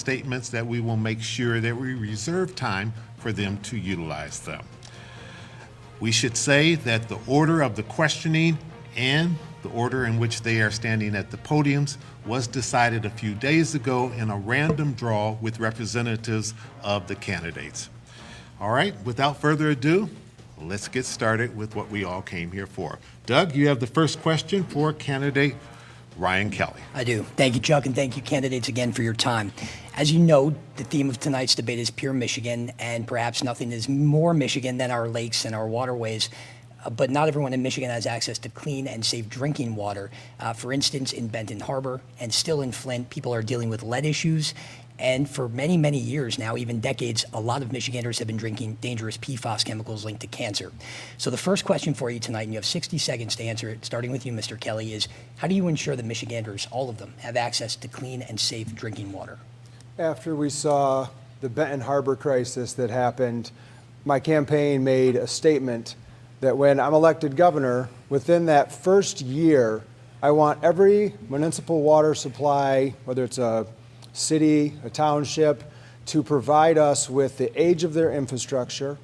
statements that we will make sure that we reserve time for them to utilize them. We should say that the order of the questioning and the order in which they are standing at the podiums was decided a few days ago in a random draw with representatives of the candidates. All right, without further ado, let's get started with what we all came here for. Doug, you have the first question for candidate Ryan Kelly. I do. Thank you, Chuck, and thank you, candidates, again for your time. As you know, the theme of tonight's debate is pure Michigan, and perhaps nothing is more Michigan than our lakes and our waterways. But not everyone in Michigan has access to clean and safe drinking water. For instance, in Benton Harbor and still in Flint, people are dealing with lead issues. And for many, many years now, even decades, a lot of Michiganders have been drinking dangerous PFAS chemicals linked to cancer. So the first question for you tonight, and you have 60 seconds to answer it, starting with you, Mr. Kelly, is how do you ensure that Michiganders, all of them, have access to clean and safe drinking water? After we saw the Benton Harbor crisis that happened, my campaign made a statement that when I'm elected governor, within that first year, I want every municipal water supply, whether it's a city, a township, to provide us with the age of their infrastructure,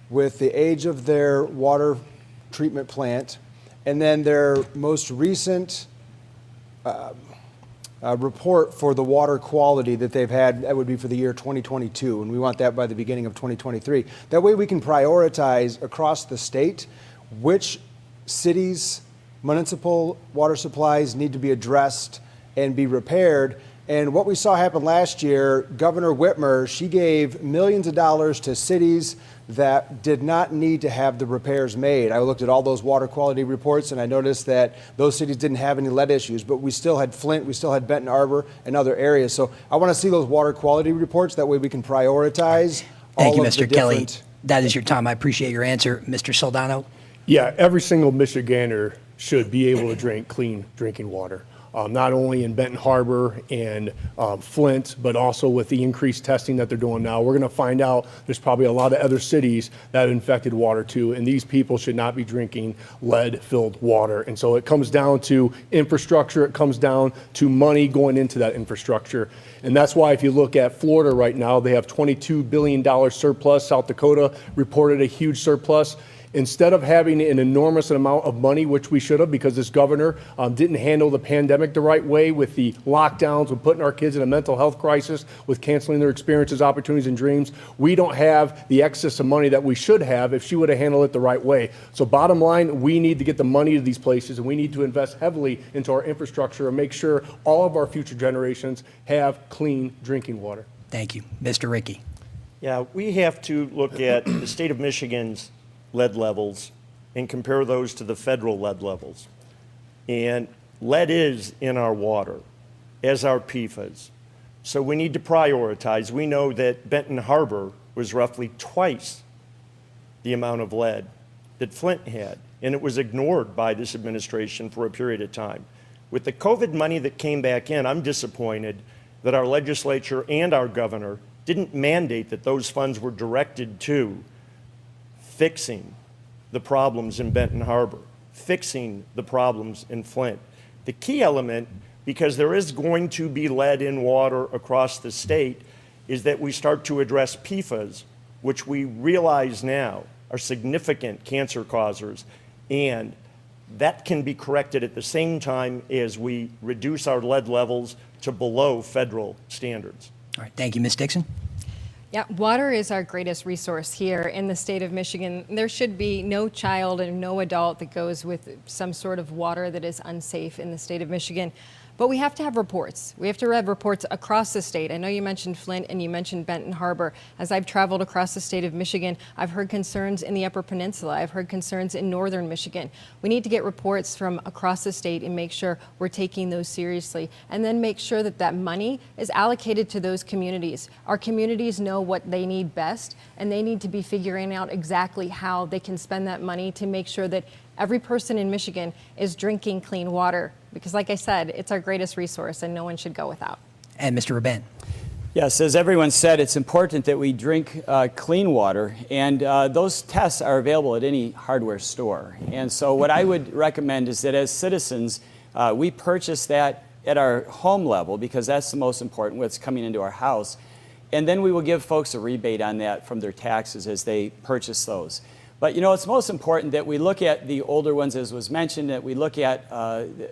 with the age of their water treatment plant, and then their most recent report for the water quality that they've had. That would be for the year 2022, and we want that by the beginning of 2023. That way we can prioritize across the state which cities' municipal water supplies need to be addressed and be repaired. And what we saw happen last year, Governor Whitmer, she gave millions of dollars to cities that did not need to have the repairs made. I looked at all those water quality reports and I noticed that those cities didn't have any lead issues, but we still had Flint, we still had Benton Harbor and other areas. So I want to see those water quality reports. That way we can prioritize Thank you, all of the Mr. Kelly. different. That is your time. I appreciate your answer. Mr. Soldano? Yeah, every single Michigander should be able to drink clean drinking water. Not only in Benton Harbor and Flint, but also with the increased testing that they're doing now. We're going to find out there's probably a lot of other cities that have infected water too, and these people should not be drinking lead-filled water. And so it comes down to infrastructure, it comes down to money going into that infrastructure. And that's why if you look at Florida right now, they have $22 billion surplus. South Dakota reported a huge surplus. Instead of having an enormous amount of money, which we should have, because this governor didn't handle the pandemic the right way with the lockdowns, with putting our kids in a mental health crisis, with canceling their experiences, opportunities, and dreams, we don't have the excess of money that we should have if she would have handled it the right way. So bottom line, we need to get the money to these places, and we need to invest heavily into our infrastructure and make sure all of our future generations have clean drinking water. Thank you. Mr. Rickey? Yeah, we have to look at the state of Michigan's lead levels and compare those to the federal lead levels. And lead is in our water, as are PFAS. So we need to prioritize. We know that Benton Harbor was roughly twice the amount of lead that Flint had, and it was ignored by this administration for a period of time. With the COVID money that came back in, I'm disappointed that our legislature and our governor didn't mandate that those funds were directed to fixing the problems in Benton Harbor, fixing the problems in Flint. The key element, because there is going to be lead in water across the state, is that we start to address PFAS, which we realize now are significant cancer causers, and that can be corrected at the same time as we reduce our lead levels to below federal standards. All right. Thank you. Ms. Dixon? Yeah, water is our greatest resource here in the state of Michigan. There should be no child and no adult that goes with some sort of water that is unsafe in the state of Michigan. But we have to have reports. We have to have reports across the state. I know you mentioned Flint and you mentioned Benton Harbor. As I've traveled across the state of Michigan, I've heard concerns in the Upper Peninsula. I've heard concerns in northern Michigan. We need to get reports from across the state and make sure we're taking those seriously, and then make sure that that money is allocated to those communities. Our communities know what they need best, and they need to be figuring out exactly how they can spend that money to make sure that every person in Michigan is drinking clean water. Because like I said, it's our greatest resource and no one should go without. And Mr. Rabin? Yes, as everyone said, it's important that we drink clean water, and those tests are available at any hardware store. And so what I would recommend is that as citizens, we purchase that at our home level, because that's the most important, what's coming into our house. And then we will give folks a rebate on that from their taxes as they purchase those. But it's most important that we look at the older ones, as was mentioned, that we look at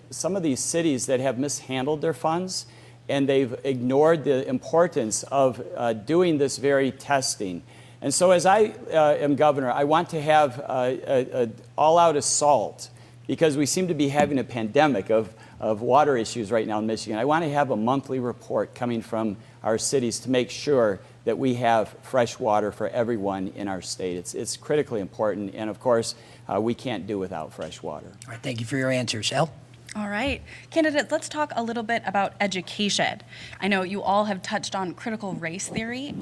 some of these cities that have mishandled their funds, and they've ignored the importance of doing this very testing. And so as I am governor, I want to have an all-out assault, because we seem to be having a pandemic of water issues right now in Michigan. I want to have a monthly report coming from our cities to make sure that we have fresh water for everyone in our state. It's critically important, and of course, we can't do without fresh water. All right, thank you for your answers. Elle? All right. Candidates, let's talk a little bit about education. I know you all have touched on critical race theory.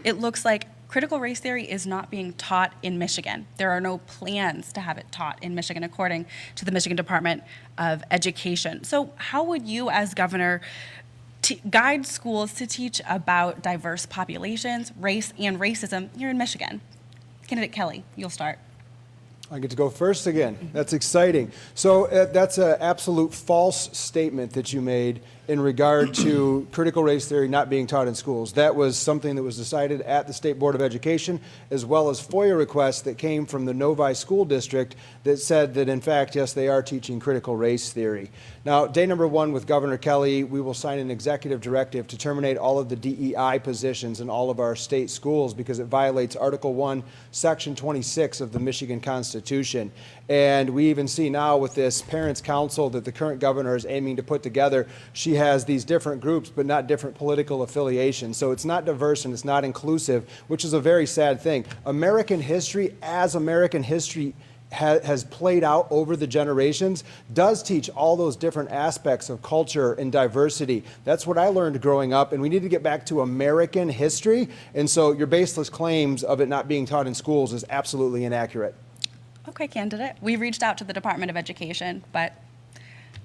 It looks like critical race theory is not being taught in Michigan. There are no plans to have it taught in Michigan, according to the Michigan Department of Education. So how would you, as governor, guide schools to teach about diverse populations, race, and racism here in Michigan? Candidate Kelly, you'll start. I get to go first again. That's exciting. So that's an absolute false statement that you made in regard to critical race theory not being taught in schools. That was something that was decided at the State Board of Education, as well as FOIA requests that came from the Novi School District that said that, in fact, yes, they are teaching critical race theory. Now, day number one with Governor Kelly, we will sign an executive directive to terminate all of the DEI positions in all of our state schools because it violates Article 1, Section 26 of the Michigan Constitution. And we even see now with this Parents' Council that the current governor is aiming to put together, she has these different groups but not different political affiliations. So it's not diverse and it's not inclusive, which is a very sad thing. American history, as American history has played out over the generations, does teach all those different aspects of culture and diversity. That's what I learned growing up, and we need to get back to American history. And so your baseless claims of it not being taught in schools is absolutely inaccurate. Okay, candidate. We reached out to the Department of Education, but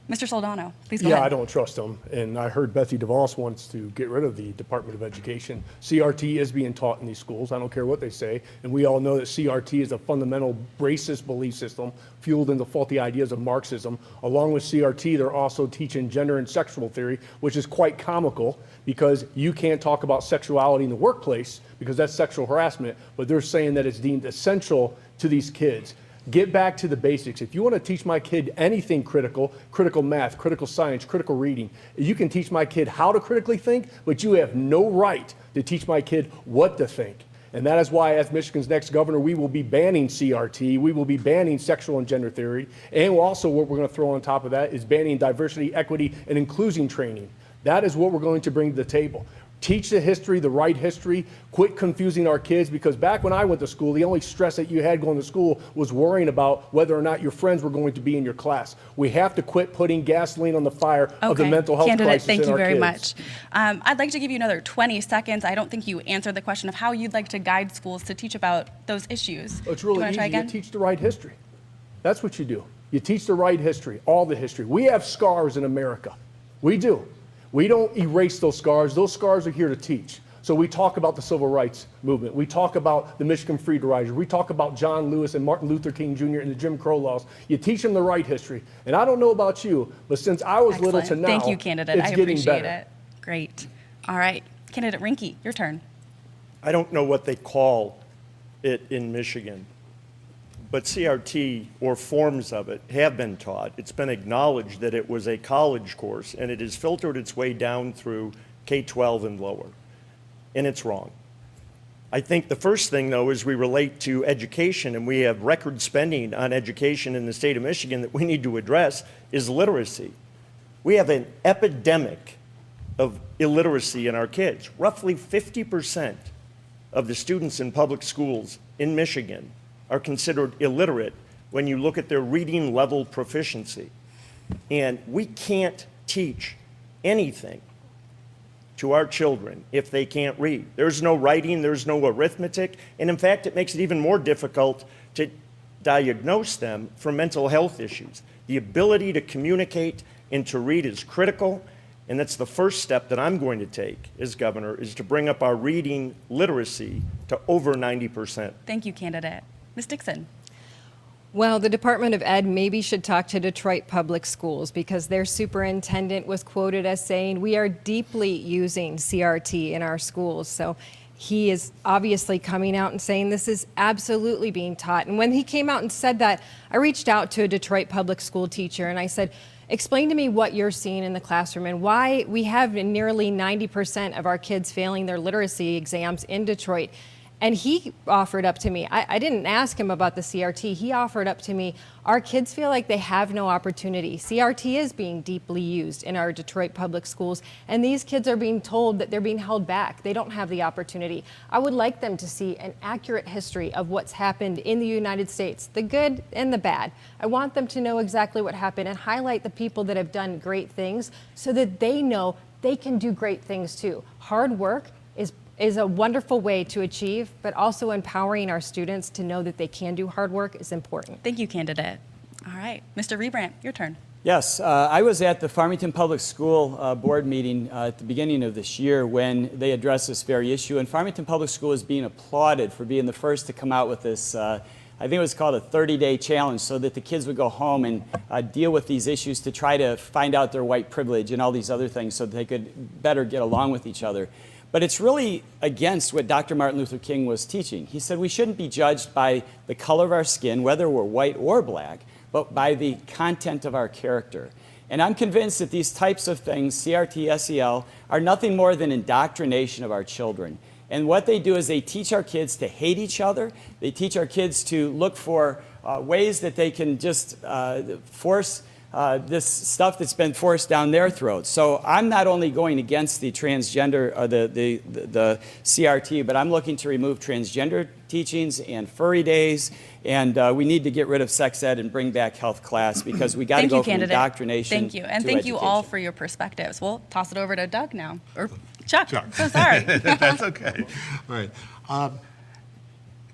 Mr. Soldano, please go ahead. Yeah, I don't trust them. And I heard Betsy DeVos wants to get rid of the Department of Education. CRT is being taught in these schools. I don't care what they say. And we all know that CRT is a fundamental racist belief system fueled in the faulty ideas of Marxism. Along with CRT, they're also teaching gender and sexual theory, which is quite comical because you can't talk about sexuality in the workplace because that's sexual harassment, but they're saying that it's deemed essential to these kids. Get back to the basics. If you want to teach my kid anything critical, critical math, critical science, critical reading, you can teach my kid how to critically think, but you have no right to teach my kid what to think. And that is why, as Michigan's next governor, we will be banning CRT, we will be banning sexual and gender theory, and also what we're going to throw on top of that is banning diversity, equity, and inclusion training. That is what we're going to bring to the table. Teach the history, the right history, quit confusing our kids, because back when I went to school, the only stress that you had going to school was worrying about whether or not your friends were going to be in your class. We have to quit putting gasoline on the fire of the mental health Candidate, crisis thank in you our very kids. much. I'd like to give you another 20 seconds. I don't think you answered the question of how you'd like to guide schools to teach about those issues. It's Do you really wanna try easy. You again? teach the right history. That's what you do. You teach the right history, all the history. We have scars in America. We do. We don't erase those scars. Those scars are here to teach. So we talk about the civil rights movement. We talk about the Michigan Freedom Riders. We talk about John Lewis and Martin Luther King Jr. and the Jim Crow laws. You teach them the right history. And I don't know about you, but since I was little to Excellent. now, Thank you, candidate. it's I getting appreciate better. it. Great. All right. Candidate Rinke, your turn. I don't know what they call it in Michigan, but CRT or forms of it have been taught. It's been acknowledged that it was a college course, and it has filtered its way down through K-12 and lower, and it's wrong. I think the first thing, though, is we relate to education, and we have record spending on education in the state of Michigan that we need to address, is literacy. We have an epidemic of illiteracy in our kids. Roughly 50% of the students in public schools in Michigan are considered illiterate when you look at their reading level proficiency. And we can't teach anything to our children if they can't read. There's no writing, there's no arithmetic, and in fact, it makes it even more difficult to diagnose them for mental health issues. The ability to communicate and to read is critical, and that's the first step that I'm going to take as governor, is to bring up our reading literacy to over 90%. Thank you, candidate. Ms. Dixon. Well, the Department of Ed maybe should talk to Detroit Public Schools, because their superintendent was quoted as saying, we are deeply using CRT in our schools. So he is obviously coming out and saying this is absolutely being taught. And when he came out and said that, I reached out to a Detroit public school teacher and I said, explain to me what you're seeing in the classroom and why we have nearly 90% of our kids failing their literacy exams in Detroit. And he offered up to me, I didn't ask him about the CRT, he offered up to me, our kids feel like they have no opportunity. CRT is being deeply used in our Detroit public schools, and these kids are being told that they're being held back. They don't have the opportunity. I would like them to see an accurate history of what's happened in the United States, the good and the bad. I want them to know exactly what happened and highlight the people that have done great things so that they know they can do great things too. Hard work is a wonderful way to achieve, but also empowering our students to know that they can do hard work is important. Thank you, candidate. All right, Mr. Rebrandt, your turn. Yes, I was at the Farmington Public School board meeting at the beginning of this year when they addressed this very issue, and Farmington Public School is being applauded for being the first to come out with this, I think it was called a 30-day challenge, so that the kids would go home and deal with these issues to try to find out their white privilege and all these other things so that they could better get along with each other. But it's really against what Dr. Martin Luther King was teaching. He said we shouldn't be judged by the color of our skin, whether we're white or black, but by the content of our character. And I'm convinced that these types of things, CRT, SEL, are nothing more than indoctrination of our children. And what they do is they teach our kids to hate each other. They teach our kids to look for ways that they can just force this stuff that's been forced down their throats. So I'm not only going against the transgender, the CRT, but I'm looking to remove transgender teachings and furry days, and we need to get rid of sex ed and bring back health class, because we got to go from indoctrination. Thank you, and to thank you all education. for your perspectives. We'll toss it over to Doug now, or Chuck. Chuck. So sorry. That's okay. All right.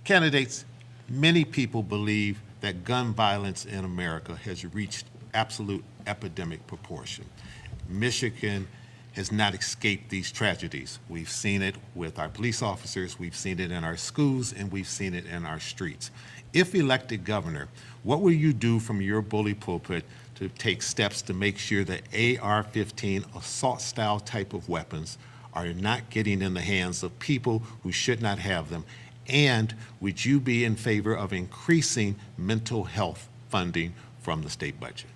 Candidates, many people believe that gun violence in America has reached absolute epidemic proportion. Michigan has not escaped these tragedies. We've seen it with our police officers, we've seen it in our schools, and we've seen it in our streets. If elected governor, what will you do from your bully pulpit to take steps to make sure that AR-15 assault-style type of weapons are not getting in the hands of people who should not have them? And would you be in favor of increasing mental health funding from the state budget?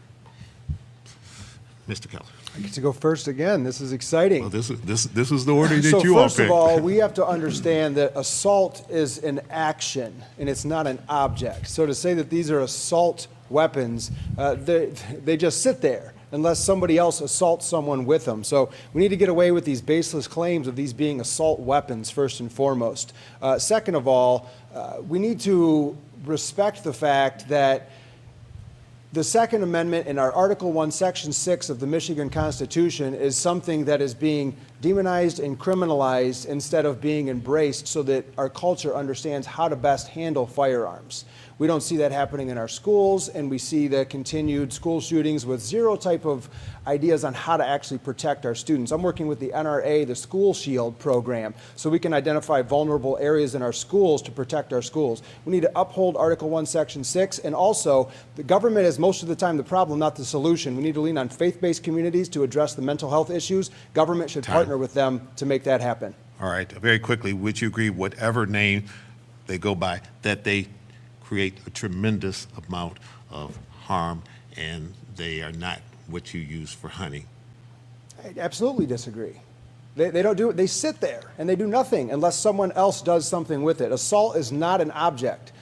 Mr. Keller. I get to go first again. This is exciting. Well, this is the order that So you all first picked. of all, we have to understand that assault is an action and it's not an object. So to say that these are assault weapons, they just sit there unless somebody else assaults someone with them. So we need to get away with these baseless claims of these being assault weapons first and foremost. Second of all, we need to respect the fact that the Second Amendment in our Article 1, Section 6 of the Michigan Constitution is something that is being demonized and criminalized instead of being embraced so that our culture understands how to best handle firearms. We don't see that happening in our schools, and we see the continued school shootings with zero type of ideas on how to actually protect our students. I'm working with the NRA, the School Shield program, so we can identify vulnerable areas in our schools to protect our schools. We need to uphold Article 1, Section 6, and also the government is most of the time the problem, not the solution. We need to lean on faith-based communities to address the mental health issues. Government should partner with them to make that happen. All right, very quickly, would you agree, whatever name they go by, that they create a tremendous amount of harm and they are not what you use for hunting? I absolutely disagree. They don't do it. They sit there and they do nothing unless someone else does something with it. Assault is not an object.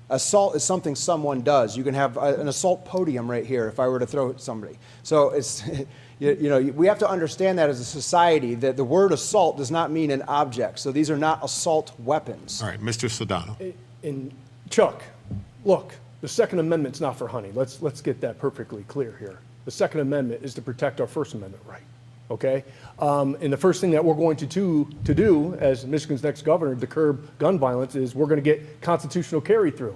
Assault is something someone does. You can have an assault podium right here if I were to throw at somebody. So it's, we have to understand that as a society, that the word assault does not mean an object. So these are not assault weapons. All right, Mr. Sedano. And Chuck, look, the Second Amendment's not for hunting. Let's get that perfectly clear here. The Second Amendment is to protect our First Amendment right, okay? And the first thing that we're going to do as Michigan's next governor to curb gun violence is we're going to get constitutional carry through.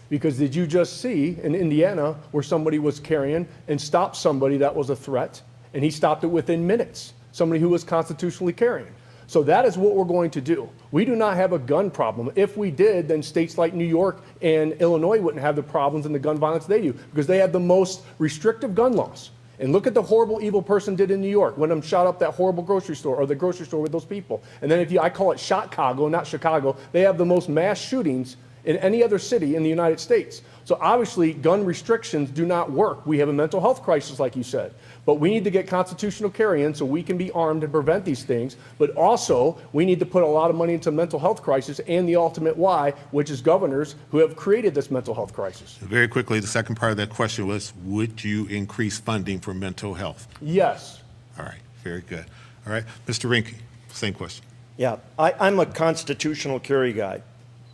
Because did you just see in Indiana where somebody was carrying and stopped somebody that was a threat, and he stopped it within minutes, somebody who was constitutionally carrying. So that is what we're going to do. We do not have a gun problem. If we did, then states like New York and Illinois wouldn't have the problems and the gun violence they do, because they have the most restrictive gun laws. And look at the horrible, evil person did in New York when them shot up that horrible grocery store, or the grocery store with those people. And then I call it Chicago, not Chicago, they have the most mass shootings in any other city in the United States. So obviously, gun restrictions do not work. We have a mental health crisis, like you said. But we need to get constitutional carry in so we can be armed and prevent these things. But also, we need to put a lot of money into mental health crisis and the ultimate why, which is governors who have created this mental health crisis. Very quickly, the second part of that question was, would you increase funding for mental health? Yes. All right, very good. All right, Mr. Rinke, same question. Yeah, I'm a constitutional carry guy,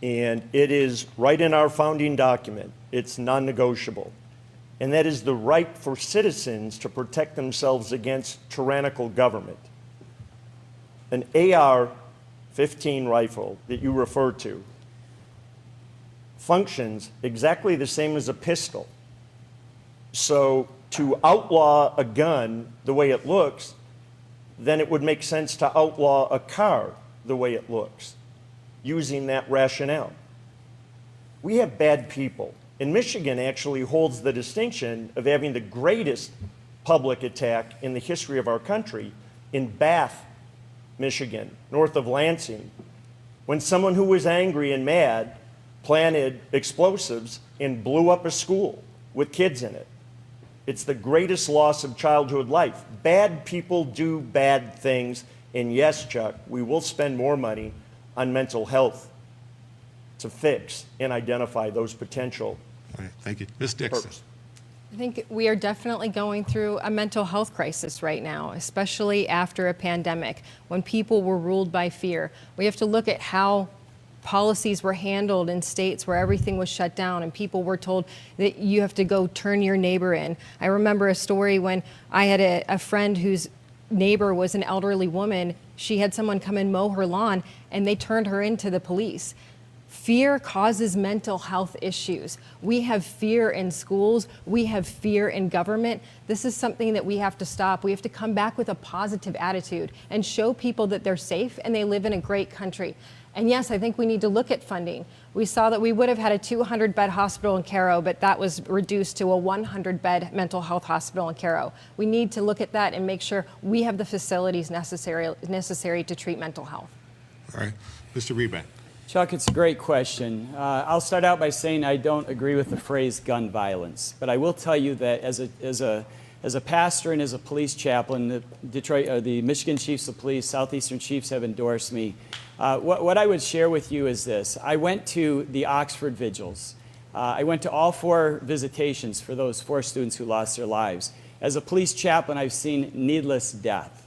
and it is right in our founding document. It's non-negotiable. And that is the right for citizens to protect themselves against tyrannical government. An AR-15 rifle that you refer to functions exactly the same as a pistol. So to outlaw a gun the way it looks, then it would make sense to outlaw a car the way it looks, using that rationale. We have bad people. And Michigan actually holds the distinction of having the greatest public attack in the history of our country in Bath, Michigan, north of Lansing, when someone who was angry and mad planted explosives and blew up a school with kids in it. It's the greatest loss of childhood life. Bad people do bad things, and yes, Chuck, we will spend more money on mental health to fix and identify those potential. All right, thank you. Ms. Dixon. Purpose. I think we are definitely going through a mental health crisis right now, especially after a pandemic, when people were ruled by fear. We have to look at how policies were handled in states where everything was shut down and people were told that you have to go turn your neighbor in. I remember a story when I had a friend whose neighbor was an elderly woman. She had someone come and mow her lawn, and they turned her into the police. Fear causes mental health issues. We have fear in schools. We have fear in government. This is something that we have to stop. We have to come back with a positive attitude and show people that they're safe and they live in a great country. And yes, I think we need to look at funding. We saw that we would have had a 200-bed hospital in Cairo, but that was reduced to a 100-bed mental health hospital in Cairo. We need to look at that and make sure we have the facilities necessary to treat mental health. All right, Mr. Rebank. Chuck, it's a great question. I'll start out by saying I don't agree with the phrase gun violence, but I will tell you that as a pastor and as a police chaplain, the Michigan Chiefs of Police, Southeastern Chiefs have endorsed me. What I would share with you is this. I went to the Oxford Vigils. I went to all 4 visitations for those 4 students who lost their lives. As a police chaplain, I've seen needless death.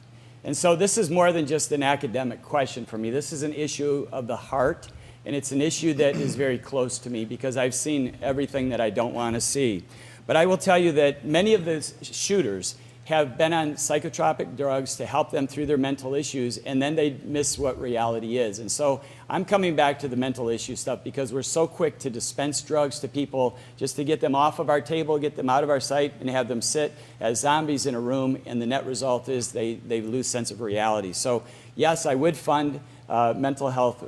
And so this is more than just an academic question for me. This is an issue of the heart, and it's an issue that is very close to me because I've seen everything that I don't want to see. But I will tell you that many of the shooters have been on psychotropic drugs to help them through their mental issues, and then they miss what reality is. And so I'm coming back to the mental issue stuff because we're so quick to dispense drugs to people just to get them off of our table, get them out of our sight, and have them sit as zombies in a room, and the net result is they lose sense of reality. So yes, I would fund mental health,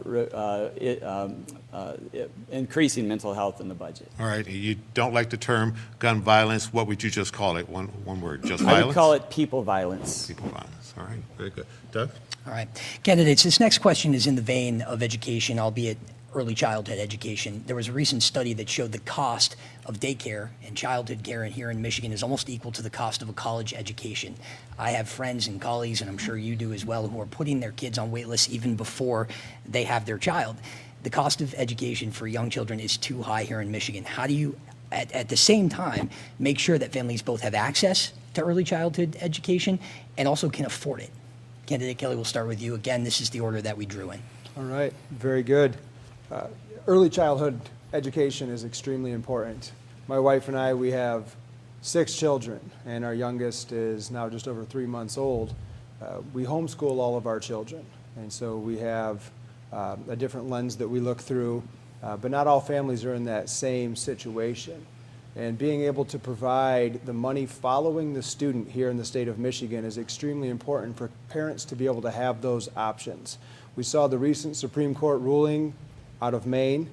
increasing mental health in the budget. All right, you don't like the term gun violence. What would you just call it? One word, just violence? I would call it people violence. People violence. All right, very good. Doug? All right. Candidates, this next question is in the vein of education, albeit early childhood education. There was a recent study that showed the cost of daycare and childhood care here in Michigan is almost equal to the cost of a college education. I have friends and colleagues, and I'm sure you do as well, who are putting their kids on wait lists even before they have their child. The cost of education for young children is too high here in Michigan. How do you, at the same time, make sure that families both have access to early childhood education and also can afford it? Candidate Kelly, we'll start with you. Again, this is the order that we drew in. All right, very good. Early childhood education is extremely important. My wife and I, we have 6 children, and our youngest is now just over 3 months old. We homeschool all of our children, and so we have a different lens that we look through, but not all families are in that same situation. And being able to provide the money following the student here in the state of Michigan is extremely important parents to be able to have those options. We saw the recent Supreme Court ruling out of Maine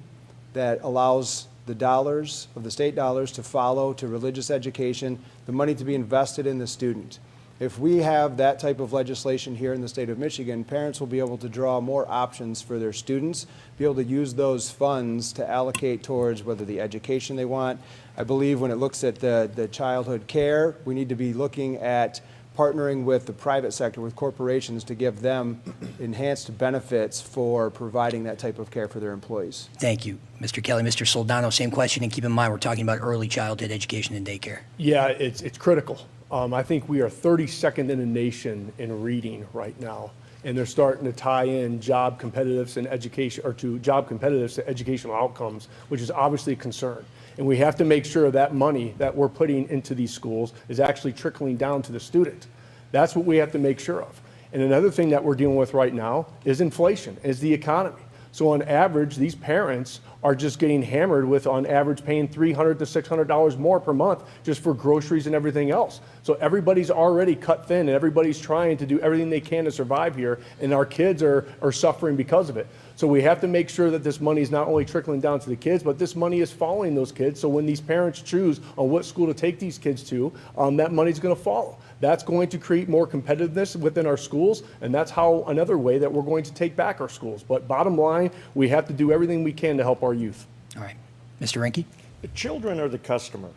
that allows the dollars of the state dollars to follow to religious education, the money to be invested in the student. If we have that type of legislation here in the state of Michigan, parents will be able to draw more options for their students, be able to use those funds to allocate towards whether the education they want. I believe when it looks at the childhood care, we need to be looking at partnering with the private sector, with corporations, to give them enhanced benefits for providing that type of care for their employees. Thank you, Mr. Kelly. Mr. Soldano, same question, and keep in mind we're talking about early childhood education and daycare. Yeah, it's critical. I think we are 32nd in the nation in reading right now, and they're starting to tie in job competitiveness and education, or to job competitiveness to educational outcomes, which is obviously a concern. And we have to make sure that money that we're putting into these schools is actually trickling down to the student. That's what we have to make sure of. And another thing that we're dealing with right now is inflation, is the economy. So on average, these parents are just getting hammered with, on average, paying $300 to $600 more per month just for groceries and everything else. So everybody's already cut thin, and everybody's trying to do everything they can to survive here, and our kids are suffering because of it. So we have to make sure that this money is not only trickling down to the kids, but this money is following those kids. So when these parents choose on what school to take these kids to, that money's going to follow. That's going to create more competitiveness within our schools, and that's how another way that we're going to take back our schools. But bottom line, we have to do everything we can to help our youth. All right. Mr. Rinke? The children are the customer,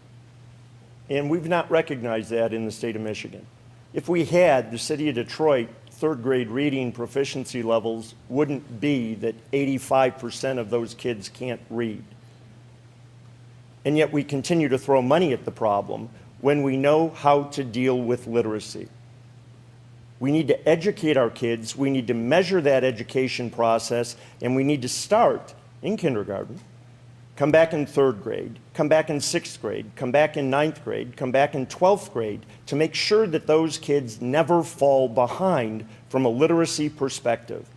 and we've not recognized that in the state of Michigan. If we had, the city of Detroit, third grade reading proficiency levels wouldn't be that 85% of those kids can't read. And yet we continue to throw money at the problem when we know how to deal with literacy. We need to educate our kids, we need to measure that education process, and we need to start in kindergarten, come back in third grade, come back in sixth grade, come back in ninth grade, come back in 12th grade, to make sure that those kids never fall behind from a literacy perspective.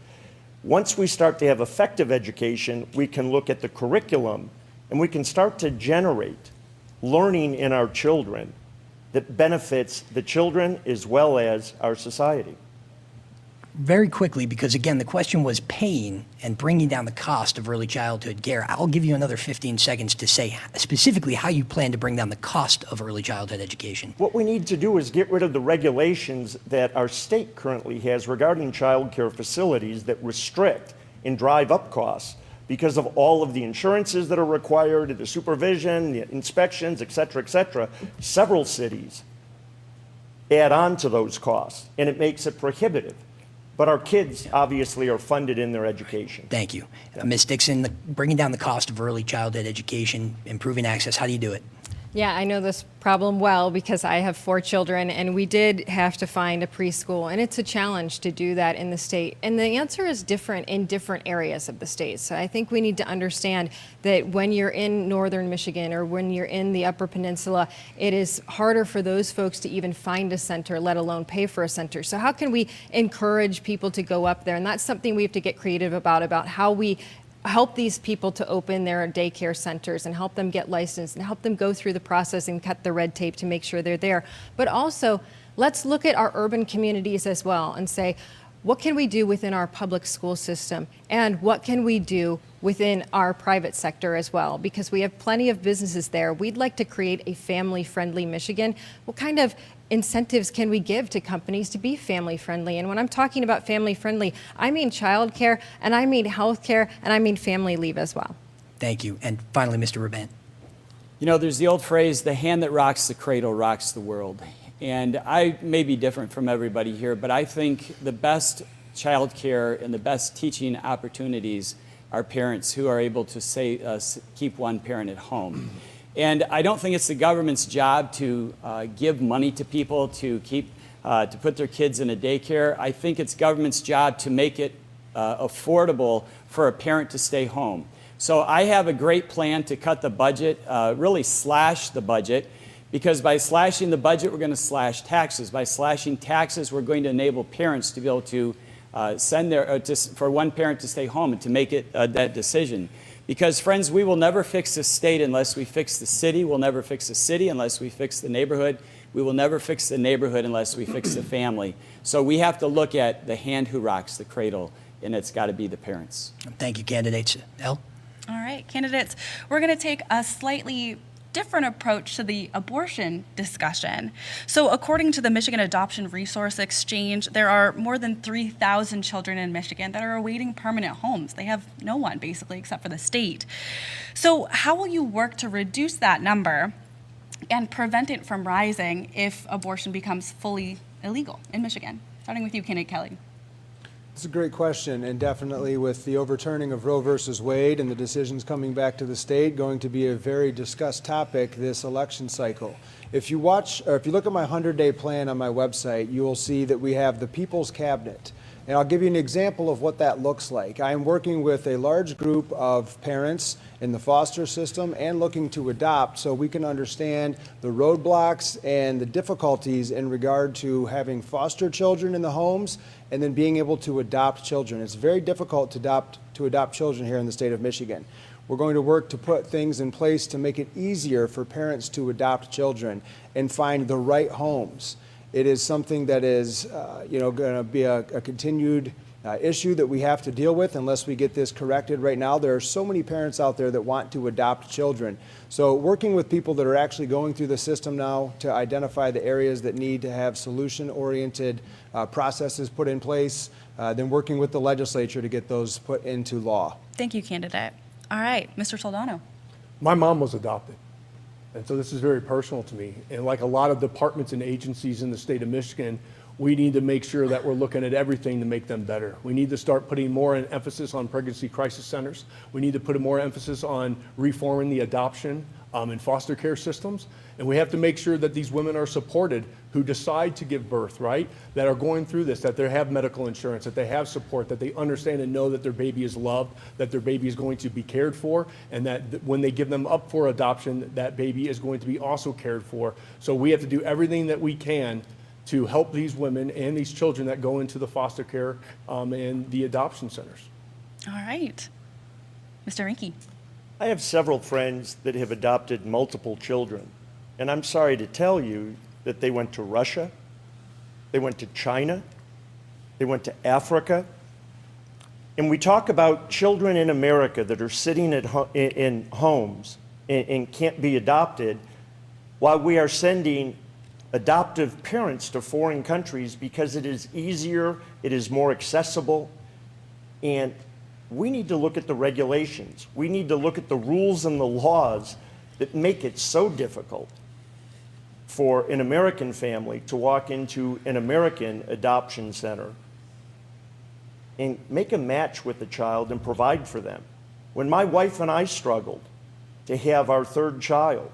Once we start to have effective education, we can look at the curriculum and we can start to generate learning in our children that benefits the children as well as our society. Very quickly, because again, the question was paying and bringing down the cost of early childhood care. I'll give you another 15 seconds to say specifically how you plan to bring down the cost of early childhood education. What we need to do is get rid of the regulations that our state currently has regarding child care facilities that restrict and drive up costs because of all of the insurances that are required, the supervision, the inspections, et cetera, et cetera. Several cities add on to those costs, and it makes it prohibitive. But our kids obviously are funded in their education. Thank you. Ms. Dixon, bringing down the cost of early childhood education, improving access, how do you do it? Yeah, I know this problem well because I have 4 children, and we did have to find a preschool, and it's a challenge to do that in the state. And the answer is different in different areas of the state. So I think we need to understand that when you're in northern Michigan or when you're in the Upper Peninsula, it is harder for those folks to even find a center, let alone pay for a center. So how can we encourage people to go up there? And that's something we have to get creative about how we help these people to open their daycare centers and help them get licensed and help them go through the process and cut the red tape to make sure they're there. But also, let's look at our urban communities as well and say, what can we do within our public school system? And what can we do within our private sector as well? Because we have plenty of businesses there. We'd like to create a family-friendly Michigan. What kind of incentives can we give to companies to be family-friendly? And when I'm talking about family-friendly, I mean childcare, and I mean healthcare, and I mean family leave as well. Thank you. And finally, Mr. Rabant. You know, there's the old phrase, the hand that rocks the cradle rocks the world. And I may be different from everybody here, but I think the best childcare and the best teaching opportunities are parents who are able to keep one parent at home. And I don't think it's the government's job to give money to people to put their kids in a daycare. I think it's government's job to make it affordable for a parent to stay home. So I have a great plan to cut the budget, really slash the budget, because by slashing the budget, we're going to slash taxes. By slashing taxes, we're going to enable parents to be able to for one parent to stay home and to make it that decision. Because, friends, we will never fix the state unless we fix the city. We'll never fix the city unless we fix the neighborhood. We will never fix the neighborhood unless we fix the family. So we have to look at the hand who rocks the cradle, and it's got to be the parents. Thank you, candidates. Elle? All right, candidates, we're going to take a slightly different approach to the abortion discussion. So according to the Michigan Adoption Resource Exchange, there are more than 3,000 children in Michigan that are awaiting permanent homes. They have no one, basically, except for the state. So how will you work to reduce that number and prevent it from rising if abortion becomes fully illegal in Michigan? Starting with you, candidate Kelly. It's a great question, and definitely with the overturning of Roe versus Wade and the decisions coming back to the state, going to be a very discussed topic this election cycle. If you watch, or if you look at my 100-day plan on my website, you will see that we have the People's Cabinet. And I'll give you an example of what that looks like. I am working with a large group of parents in the foster system and looking to adopt so we can understand the roadblocks and the difficulties in regard to having foster children in the homes and then being able to adopt children. It's very difficult to adopt children here in the state of Michigan. We're going to work to put things in place to make it easier for parents to adopt children and find the right homes. It is something that is, going to be a continued issue that we have to deal with unless we get this corrected. Right now, there are so many parents out there that want to adopt children. So working with people that are actually going through the system now to identify the areas that need to have solution-oriented processes put in place, then working with the legislature to get those put into law. Thank you, candidate. All right, Mr. Soldano. My mom was adopted. And so this is very personal to me. And like a lot of departments and agencies in the state of Michigan, we need to make sure that we're looking at everything to make them better. We need to start putting more emphasis on pregnancy crisis centers. We need to put more emphasis on reforming the adoption and foster care systems. And we have to make sure that these women are supported who decide to give birth, right? That are going through this, that they have medical insurance, that they have support, that they understand and know that their baby is loved, that their baby is going to be cared for, and that when they give them up for adoption, that baby is going to be also cared for. So we have to do everything that we can to help these women and these children that go into the foster care and the adoption centers. All right. Mr. Rinke. I have several friends that have adopted multiple children, and I'm sorry to tell you that they went to Russia, they went to China, they went to Africa. And we talk about children in America that are sitting in homes and can't be adopted, while we are sending adoptive parents to foreign countries because it is easier, it is more accessible, and we need to look at the regulations. We need to look at the rules and the laws that make it so difficult for an American family to walk into an American adoption center and make a match with the child and provide for them. When my wife and I struggled to have our third child,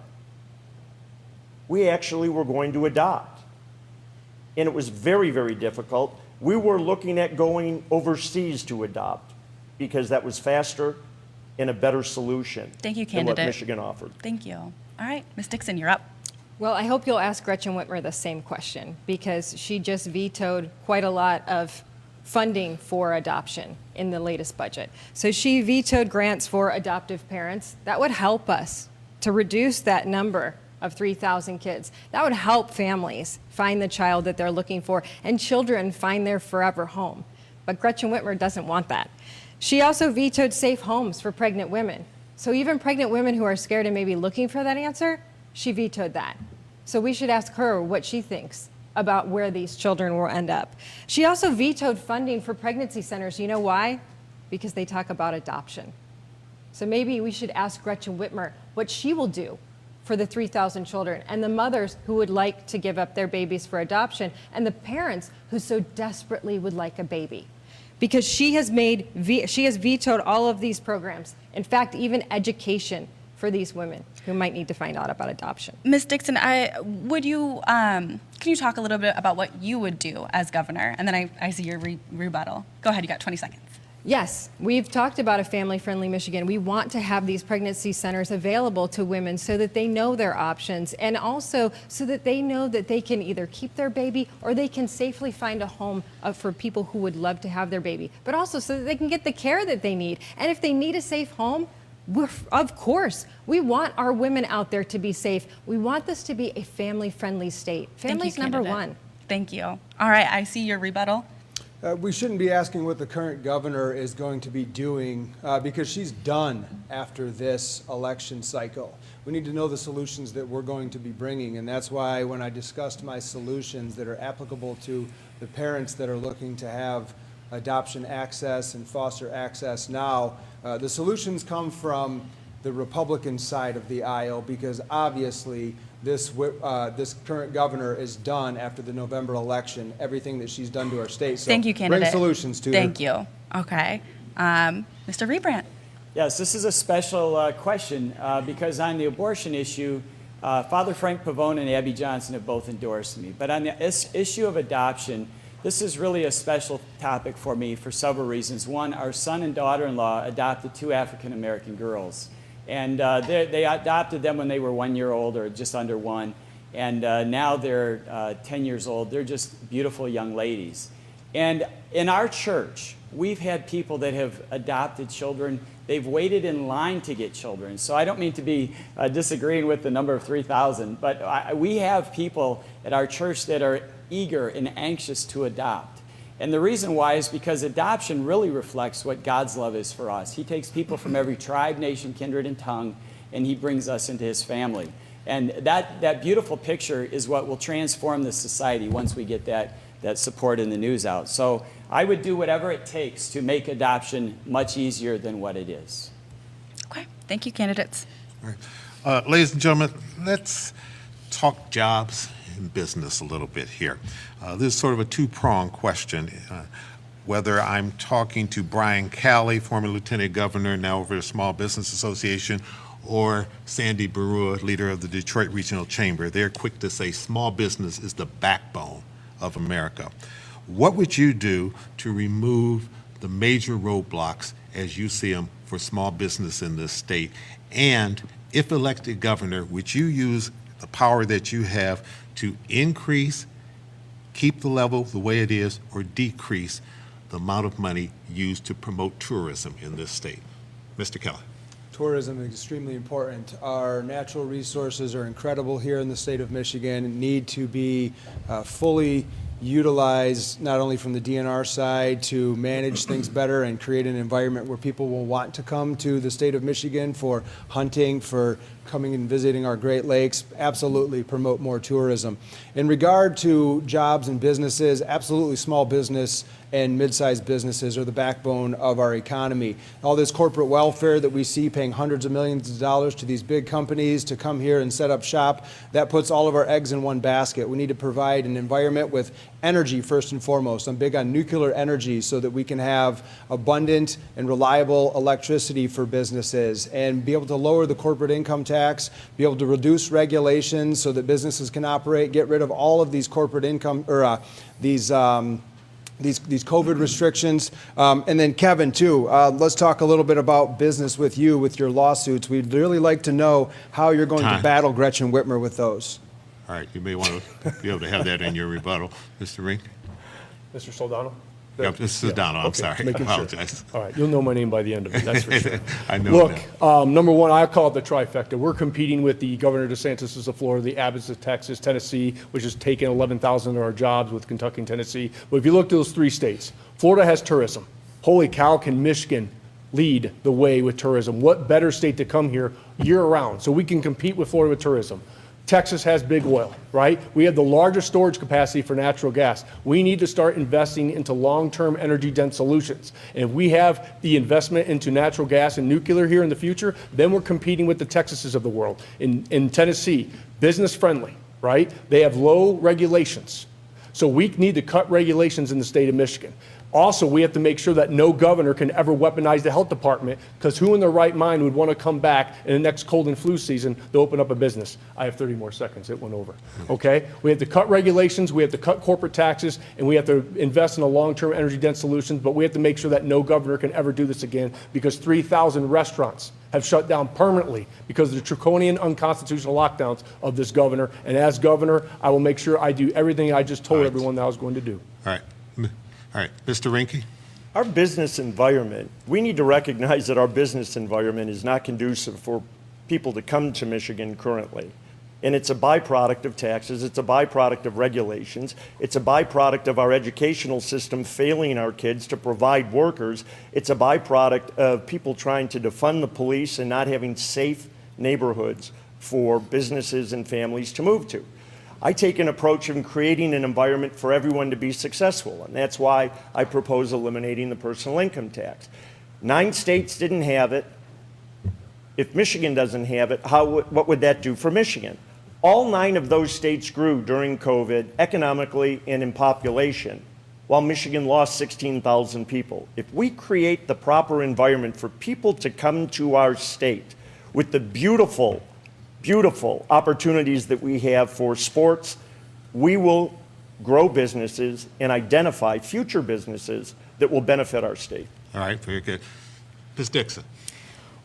we actually were going to adopt. And it was very, very difficult. We were looking at going overseas to adopt because that was faster and a better solution Thank you, than what candidate. Michigan offered. Thank you. All right, Ms. Dixon, you're up. Well, I hope you'll ask Gretchen Whitmer the same question because she just vetoed quite a lot of funding for adoption in the latest budget. So she vetoed grants for adoptive parents. That would help us to reduce that number of 3,000 kids. That would help families find the child that they're looking for and children find their forever home. But Gretchen Whitmer doesn't want that. She also vetoed safe homes for pregnant women. So even pregnant women who are scared and maybe looking for that answer, she vetoed that. So we should ask her what she thinks about where these children will end up. She also vetoed funding for pregnancy centers. You know why? Because they talk about adoption. So maybe we should ask Gretchen Whitmer what she will do for the 3,000 children and the mothers who would like to give up their babies for adoption and the parents who so desperately would like a baby. Because she has vetoed all of these programs. In fact, even education for these women who might need to find out about adoption. Ms. Dixon, can you talk a little bit about what you would do as governor? And then I see your rebuttal. Go ahead, you got 20 seconds. Yes, we've talked about a family-friendly Michigan. We want to have these pregnancy centers available to women so that they know their options and also so that they know that they can either keep their baby or they can safely find a home for people who would love to have their baby, but also so that they can get the care that they need. And if they need a safe home, Of course, we want our women out there to be safe. We want this to be a family-friendly state. Family's number one. Thank you. All right, I see your rebuttal. We shouldn't be asking what the current governor is going to be doing because she's done after this election cycle. We need to know the solutions that we're going to be bringing, and that's why when I discussed my solutions that are applicable to the parents that are looking to have adoption access and foster access now, the solutions come from the Republican side of the aisle because obviously this current governor is done after the November election, everything that she's done to our state. So Thank you, candidate. bring solutions to Thank you. Okay. Mr. Rebrandt. Yes, this is a special question because on the abortion issue, Father Frank Pavone and Abby Johnson have both endorsed me. But on the issue of adoption, this is really a special topic for me for several reasons. One, our son and daughter-in-law adopted 2 African-American girls. And they adopted them when they were 1 year old or just under 1. And now they're 10 years old. They're just beautiful young ladies. And in our church, we've had people that have adopted children. They've waited in line to get children. So I don't mean to be disagreeing with the number of 3,000, but we have people at our church that are eager and anxious to adopt. And the reason why is because adoption really reflects what God's love is for us. He takes people from every tribe, nation, kindred, and tongue, and he brings us into his family. And that beautiful picture is what will transform the society once we get that support in the news out. So I would do whatever it takes to make adoption much easier than what it is. Okay. Thank you, candidates. All right. Ladies and gentlemen, let's talk jobs and business a little bit here. This is sort of a two-pronged question. Whether I'm talking to Brian Calley, former lieutenant governor, now over the Small Business Association, or Sandy Barua, leader of the Detroit Regional Chamber, they're quick to say small business is the backbone of America. What would you do to remove the major roadblocks as you see them for small business in this state? And if elected governor, would you use the power that you have to increase, keep the level the way it is, or decrease the amount of money used to promote tourism in this state? Mr. Kelly. Tourism is extremely important. Our natural resources are incredible here in the state of Michigan and need to be fully utilized, not only from the DNR side to manage things better and create an environment where people will want to come to the state of Michigan for hunting, for coming and visiting our Great Lakes, absolutely promote more tourism. In regard to jobs and businesses, absolutely small business and mid-sized businesses are the backbone of our economy. All this corporate welfare that we see paying hundreds of millions of dollars to these big companies to come here and set up shop, that puts all of our eggs in one basket. We need to provide an environment with energy first and foremost. I'm big on nuclear energy so that we can have abundant and reliable electricity for businesses and be able to lower the corporate income tax, be able to reduce regulations so that businesses can operate, get rid of all of these corporate income or these COVID restrictions. And then Kevin, too, let's talk a little bit about business with you, with your lawsuits. We'd really like to know how you're going to battle Gretchen Whitmer with those. All right, you may want to be able to have that in your rebuttal. Mr. Rink? Mr. Soldano? Yep, this is Donald, I'm sorry, I making sure. apologize. All right, you'll know my name by the end of it, that's for sure. I know Look, now. number one, I call it the trifecta. We're competing with the Governor DeSantis of Florida, the Abbotts of Texas, Tennessee, which has taken 11,000 of our jobs with Kentucky and Tennessee. But if you look to those 3 states, Florida has tourism. Holy cow, can Michigan lead the way with tourism? What better state to come here year-round so we can compete with Florida with tourism? Texas has big oil, right? We have the largest storage capacity for natural gas. We need to start investing into long-term energy-dense solutions. And if we have the investment into natural gas and nuclear here in the future, then we're competing with the Texases of the world. In Tennessee, business-friendly, right? They have low regulations. So we need to cut regulations in the state of Michigan. Also, we have to make sure that no governor can ever weaponize the health department, because who in their right mind would want to come back in the next cold and flu season to open up a business? I have 30 more seconds. It went over. Okay? We have to cut regulations, we have to cut corporate taxes, and we have to invest in a long-term energy-dense solutions, but we have to make sure that no governor can ever do this again, because 3,000 restaurants have shut down permanently because of the draconian, unconstitutional lockdowns of this governor. And as governor, I will make sure I do everything I just told everyone that I was going to do. All right, Mr. Rinke? Our business environment, we need to recognize that our business environment is not conducive for people to come to Michigan currently. And it's a byproduct of taxes, it's a byproduct of regulations, it's a byproduct of our educational system failing our kids to provide workers, it's a byproduct of people trying to defund the police and not having safe neighborhoods for businesses and families to move to. I take an approach of creating an environment for everyone to be successful, and that's why I propose eliminating the personal income tax. 9 states didn't have it. If Michigan doesn't have it, what would that do for Michigan? All 9 of those states grew during COVID economically and in population, while Michigan lost 16,000 people. If we create the proper environment for people to come to our state with the beautiful, beautiful opportunities that we have for sports, we will grow businesses and identify future businesses that will benefit our state. All right, very good. Ms. Dixon.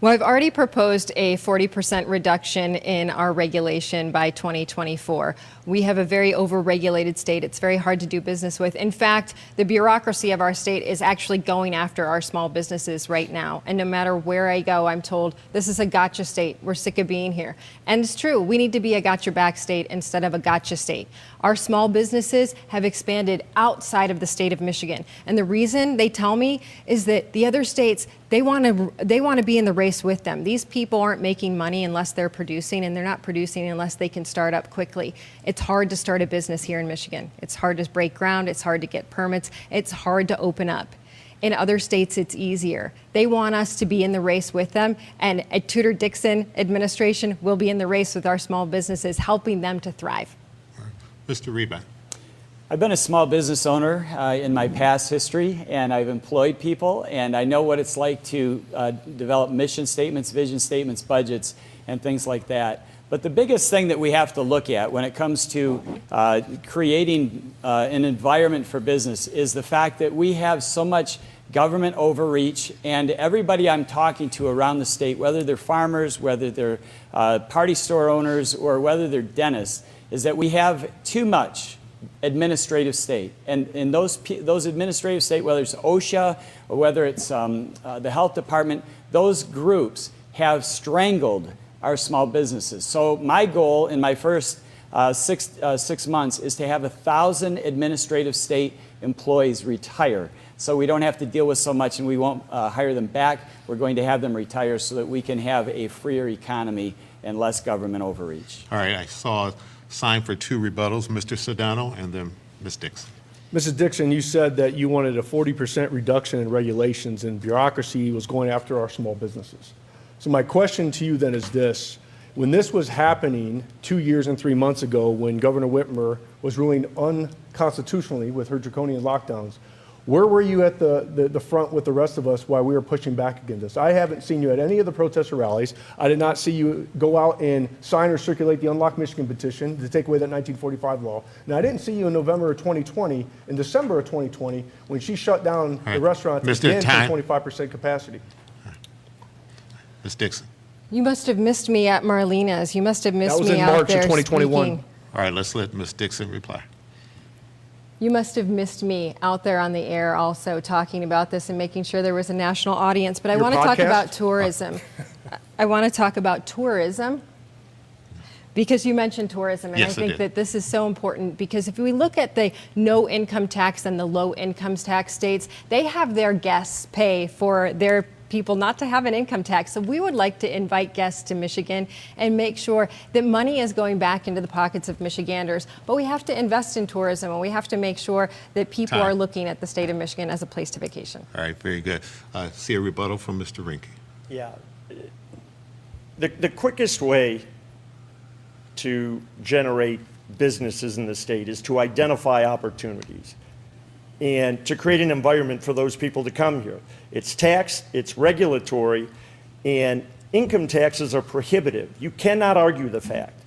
Well, I've already proposed a 40% reduction in our regulation by 2024. We have a very overregulated state. It's very hard to do business with. In fact, the bureaucracy of our state is actually going after our small businesses right now. And no matter where I go, I'm told this is a gotcha state. We're sick of being here. And it's true. We need to be a got your back state instead of a gotcha state. Our small businesses have expanded outside of the state of Michigan. And the reason they tell me is that the other states, they want to be in the race with them. These people aren't making money unless they're producing, and they're not producing unless they can start up quickly. It's hard to start a business here in Michigan. It's hard to break ground. It's hard to get permits. It's hard to open up. In other states, it's easier. They want us to be in the race with them, and a Tudor-Dixon administration will be in the race with our small businesses, helping them to thrive. Mr. Reba. I've been a small business owner in my past history, and I've employed people, and I know what it's like to develop mission statements, vision statements, budgets, and things like that. But the biggest thing that we have to look at when it comes to creating an environment for business is the fact that we have so much government overreach, and everybody I'm talking to around the state, whether they're farmers, whether they're party store owners, or whether they're dentists, is that we have too much administrative state. And in those administrative state, whether it's OSHA or whether it's the health department, those groups have strangled our small businesses. So my goal in my first 6 months is to have 1,000 administrative state employees retire. So we don't have to deal with so much, and we won't hire them back. We're going to have them retire so that we can have a freer economy and less government overreach. All right, I saw a sign for 2 rebuttals, Mr. Sedano and then Ms. Dixon. Mrs. Dixon, you said that you wanted a 40% reduction in regulations, and bureaucracy was going after our small businesses. So my question to you then is this. When this was happening 2 years and 3 months ago, when Governor Whitmer was ruling unconstitutionally with her draconian lockdowns, where were you at the front with the rest of us while we were pushing back against this? I haven't seen you at any of the protest or rallies. I did not see you go out and sign or circulate the Unlock Michigan petition to take away that 1945 law. Now, I didn't see you in November of 2020, in December of 2020, when she shut down the restaurant again to 25% capacity. Ms. Dixon. You must have missed me at Marlena's. You must have missed me out there. That was in March of 2021. Speaking. All right, let's let Ms. Dixon reply. You must have missed me out there on the air also talking about this and making sure there was a national audience. But I want to talk about tourism. I want to talk about tourism because you mentioned tourism. And Yes, I think that this is so important because if we look at the no income tax and the low income tax states, they have their guests pay for their people not to have an income tax. So we would like to invite guests to Michigan and make sure that money is going back into the pockets of Michiganders. But we have to invest in tourism, and we have to make sure that people are looking at the state of Michigan as a place to vacation. All right, very good. See a rebuttal from Mr. Rinke. Yeah. The quickest way to generate businesses in the state is to identify opportunities and to create an environment for those people to come here. It's tax, it's regulatory, and income taxes are prohibitive. You cannot argue the fact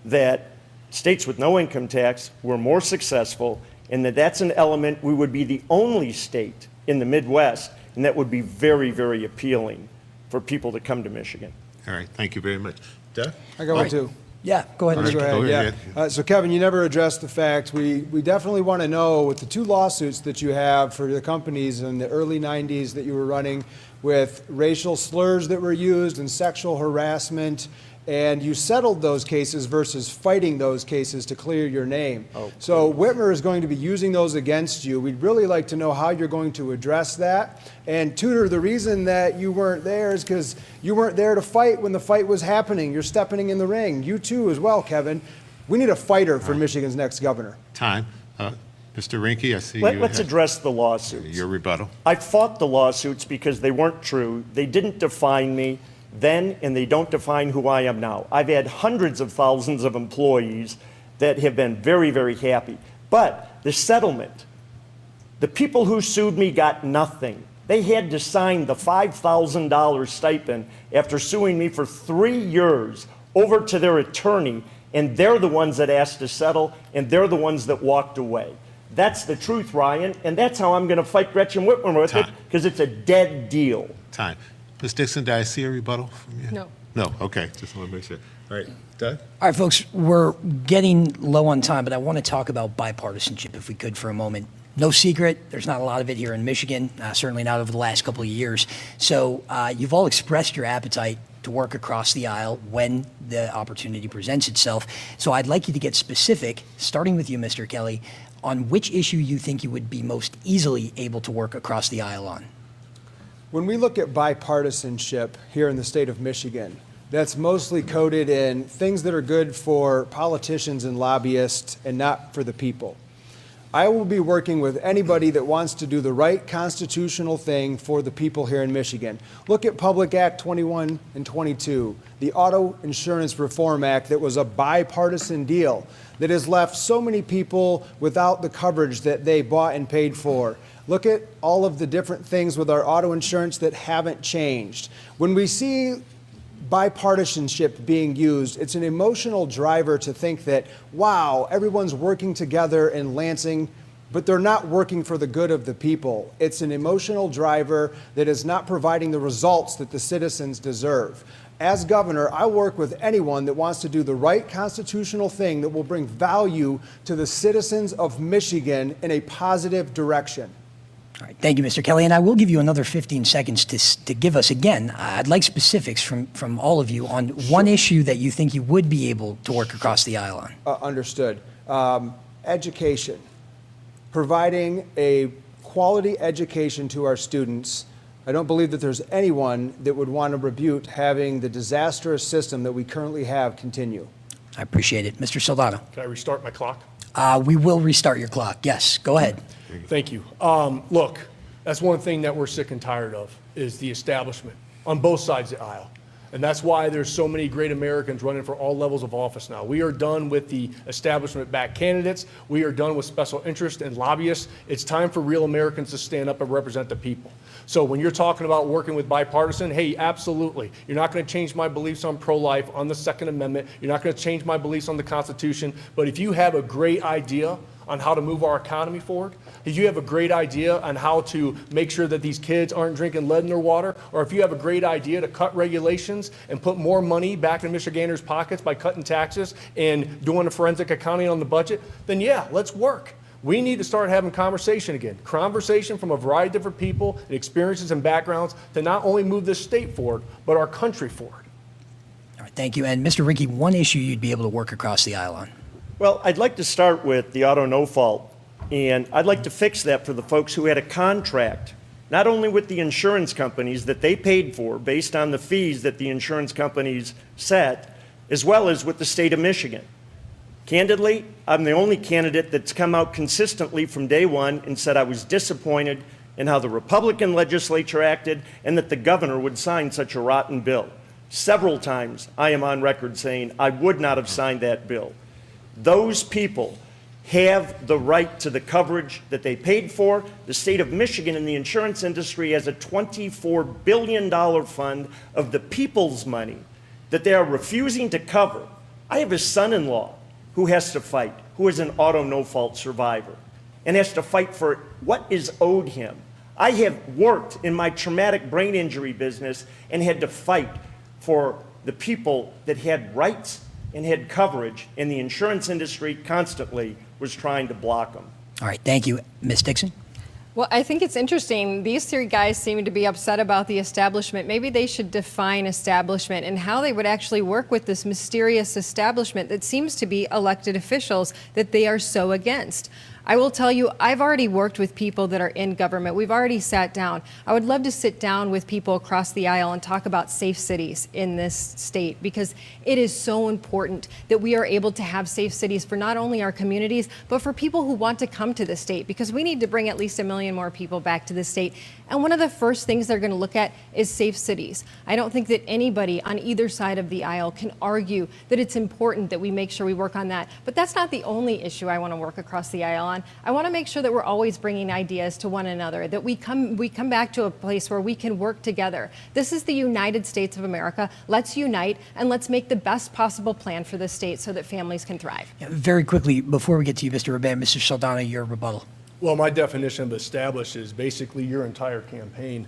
that states with no income tax were more successful and that that's an element we would be the only state in the Midwest, and that would be very, very appealing for people to come to Michigan. All right, thank you very much. Doug? I got one too. Yeah, go ahead, Mr. Go Kelly. ahead, yeah. So Kevin, you never addressed the fact, we definitely want to know with the 2 lawsuits that you have for the companies in the early 90s that you were running with racial slurs that were used and sexual harassment, and you settled those cases versus fighting those cases to clear your name. Oh, so Whitmer is going to be using those against you. We'd really like to know how you're going to address that. And Tudor, the reason that you weren't there is because you weren't there to fight when the fight was happening. You're stepping in the ring. You too as well, Kevin. We need a fighter for Michigan's next governor. Time. Mr. Rinke, I see you. Let's have address the lawsuits. your rebuttal. I fought the lawsuits because they weren't true. They didn't define me then, and they don't define who I am now. I've had hundreds of thousands of employees that have been very, very happy. But the settlement, the people who sued me got nothing. They had to sign the $5,000 stipend after suing me for 3 years over to their attorney, and they're the ones that asked to settle, and they're the ones that walked away. That's the truth, Ryan, and that's how I'm going to fight Gretchen Whitmer with it, Time. because it's a dead deal. Time. Ms. Dixon, did I see a rebuttal from you? No. No, okay, just want to make sure. All right, Doug? All right, folks, we're getting low on time, but I want to talk about bipartisanship, if we could, for a moment. No secret, there's not a lot of it here in Michigan, certainly not over the last couple of years. So you've all expressed your appetite to work across the aisle when the opportunity presents itself. So I'd like you to get specific, starting with you, Mr. Kelly, on which issue you think you would be most easily able to work across the aisle on. When we look at bipartisanship here in the state of Michigan, that's mostly coded in things that are good for politicians and lobbyists and not for the people. I will be working with anybody that wants to do the right constitutional thing for the people here in Michigan. Look at Public Act 21 and 22, the Auto Insurance Reform Act that was a bipartisan deal that has left so many people without the coverage that they bought and paid for. Look at all of the different things with our auto insurance that haven't changed. When we see bipartisanship being used, it's an emotional driver to think that, wow, everyone's working together in Lansing, but they're not working for the good of the people. It's an emotional driver that is not providing the results that the citizens deserve. As governor, I work with anyone that wants to do the right constitutional thing that will bring value to the citizens of Michigan in a positive direction. All right, thank you, Mr. Kelly. And I will give you another 15 seconds to give us, again, I'd like specifics from all of you on one issue that you think you would be able to work across the aisle on. Understood. Education. Providing a quality education to our students. I don't believe that there's anyone that would want to rebuke having the disastrous system that we currently have continue. I appreciate it. Mr. Soldano. Can I restart my clock? We will restart your clock. Yes, go ahead. Thank you. Look, that's one thing that we're sick and tired of is the establishment on both sides of the aisle. And that's why there's so many great Americans running for all levels of office now. We are done with the establishment-backed candidates. We are done with special interest and lobbyists. It's time for real Americans to stand up and represent the people. So when you're talking about working with bipartisan, hey, absolutely. You're not going to change my beliefs on pro-life, on the Second Amendment. You're not going to change my beliefs on the Constitution. But if you have a great idea on how to move our economy forward, if you have a great idea on how to make sure that these kids aren't drinking lead in their water, or if you have a great idea to cut regulations and put more money back in Michiganders' pockets by cutting taxes and doing a forensic accounting on the budget, then yeah, let's work. We need to start having conversation again. Conversation from a variety of different people and experiences and backgrounds to not only move this state forward, but our country forward. All right, thank you. And Mr. Rinke, one issue you'd be able to work across the aisle on. Well, I'd like to start with the auto no fault, and I'd like to fix that for the folks who had a contract, not only with the insurance companies that they paid for based on the fees that the insurance companies set, as well as with the state of Michigan. Candidly, I'm the only candidate that's come out consistently from day one and said I was disappointed in how the Republican legislature acted and that the governor would sign such a rotten bill. Several times I am on record saying I would not have signed that bill. Those people have the right to the coverage that they paid for. The state of Michigan and the insurance industry has a $24 billion fund of the people's money that they are refusing to cover. I have a son-in-law who has to fight, who is an auto no-fault survivor, and has to fight for what is owed him. I have worked in my traumatic brain injury business and had to fight for the people that had rights and had coverage, and the insurance industry constantly was trying to block them. All right, thank you. Ms. Dixon? Well, I think it's interesting. These three guys seem to be upset about the establishment. Maybe they should define establishment and how they would actually work with this mysterious establishment that seems to be elected officials that they are so against. I will tell you, I've already worked with people that are in government. We've already sat down. I would love to sit down with people across the aisle and talk about safe cities in this state, because it is so important that we are able to have safe cities for not only our communities, but for people who want to come to the state, because we need to bring at least 1 million more people back to the state. And one of the first things they're going to look at is safe cities. I don't think that anybody on either side of the aisle can argue that it's important that we make sure we work on that. But that's not the only issue I want to work across the aisle on. I want to make sure that we're always bringing ideas to one another, that we come back to a place where we can work together. This is the United States of America. Let's unite and let's make the best possible plan for the state so that families can thrive. Yeah, very quickly, before we get to you, Mr. Raban, Mr. Saldana, your rebuttal. Well, my definition of established is basically your entire campaign.